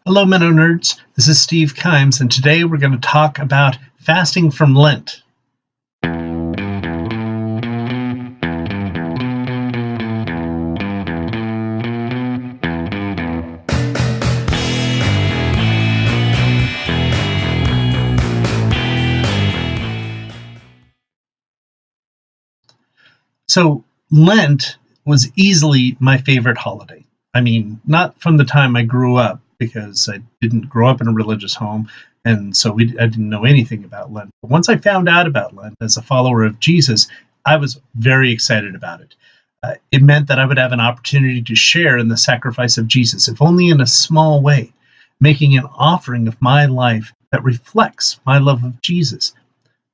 Hello, MennoNerds. This is Steve Kimes, and today we're going to talk about fasting from Lent. So, Lent was easily my favorite holiday. I mean, not from the time I grew up, because I didn't grow up in a religious home, and so I didn't know anything about Lent. But once I found out about Lent as a follower of Jesus, I was very excited about it. It meant that I would have an opportunity to share in the sacrifice of Jesus, if only in a small way, making an offering of my life that reflects my love of Jesus.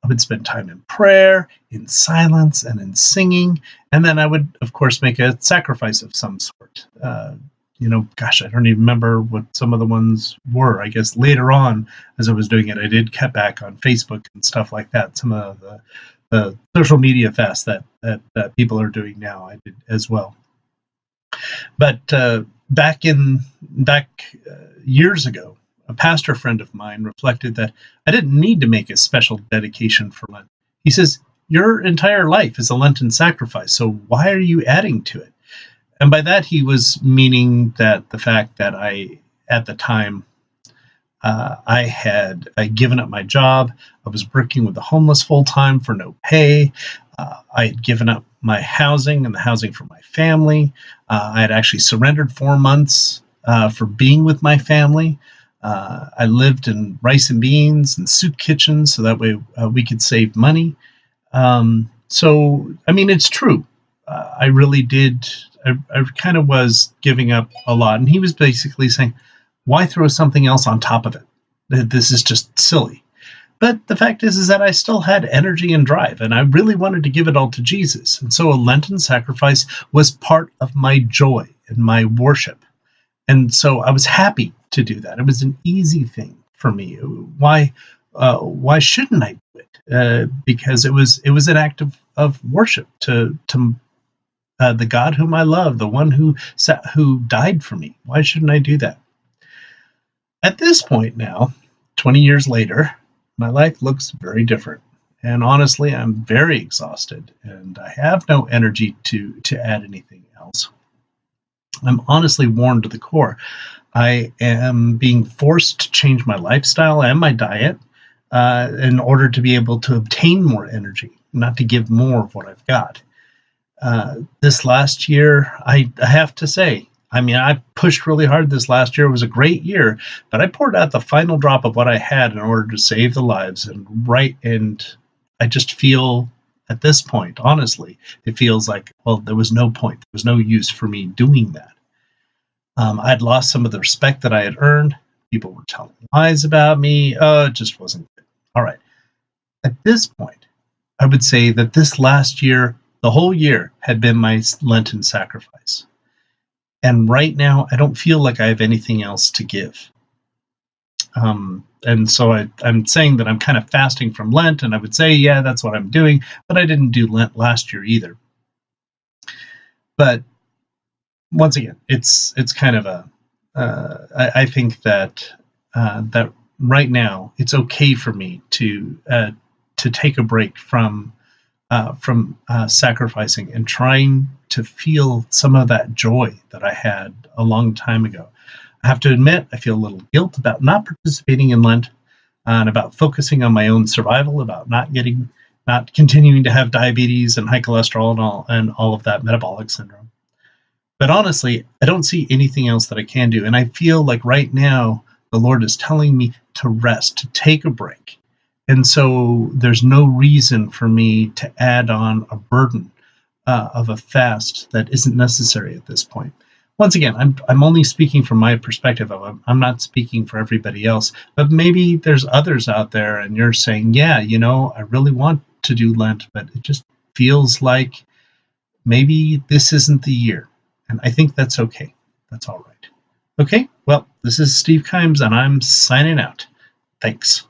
I would spend time in prayer, in silence, and in singing. And then I would, of course, make a sacrifice of some sort. I don't even remember what some of the ones were. I guess later on, as I was doing it, I did cut back on Facebook and stuff like that. Some of the social media fasts that people are doing now, I did as well. But back years ago, a pastor friend of mine reflected that I didn't need to make a special dedication for Lent. He says, your entire life is a Lenten sacrifice, so why are you adding to it? And by that, he was meaning that the fact that at the time, I had given up my job. I was working with the homeless full time for no pay. I had given up my housing and the housing for my family. I had actually surrendered 4 months for being with my family. I lived in rice and beans and soup kitchens so that way we could save money. It's true. I really did. I kind of was giving up a lot. And he was basically saying, why throw something else on top of it? This is just silly. But the fact is that I still had energy and drive, and I really wanted to give it all to Jesus. And so a Lenten sacrifice was part of my joy and my worship. And so I was happy to do that. It was an easy thing for me. Why shouldn't I do it? Because it was an act of worship to the God whom I love, the one who died for me. Why shouldn't I do that? At this point now, 20 years later, my life looks very different. And honestly, I'm very exhausted, and I have no energy to add anything else. I'm honestly worn to the core. I am being forced to change my lifestyle and my diet in order to be able to obtain more energy, not to give more of what I've got. This last year, I have to say, I pushed really hard this last year. It was a great year, but I poured out the final drop of what I had in order to save the lives. And I just feel at this point, honestly, it feels like, well, there was no point. There was no use for me doing that. I'd lost some of the respect that I had earned. People were telling lies about me. It just wasn't good. All right. At this point, I would say that this last year, the whole year, had been my Lenten sacrifice. And right now, I don't feel like I have anything else to give. And so I'm saying that I'm kind of fasting from Lent, and I would say, yeah, that's what I'm doing. But I didn't do Lent last year either. But once again, it's kind of I think that that right now it's okay for me to take a break from sacrificing and trying to feel some of that joy that I had a long time ago. I have to admit, I feel a little guilt about not participating in Lent and about focusing on my own survival, about not continuing to have diabetes and high cholesterol and all of that metabolic syndrome. But honestly, I don't see anything else that I can do. And I feel like right now, the Lord is telling me to rest, to take a break. And so there's no reason for me to add on a burden of a fast that isn't necessary at this point. Once again, I'm only speaking from my perspective. I'm not speaking for everybody else. But maybe there's others out there and you're saying, yeah, I really want to do Lent, but it just feels like maybe this isn't the year. And I think that's okay. That's all right. Okay, well, this is Steve Kimes, and I'm signing out. Thanks.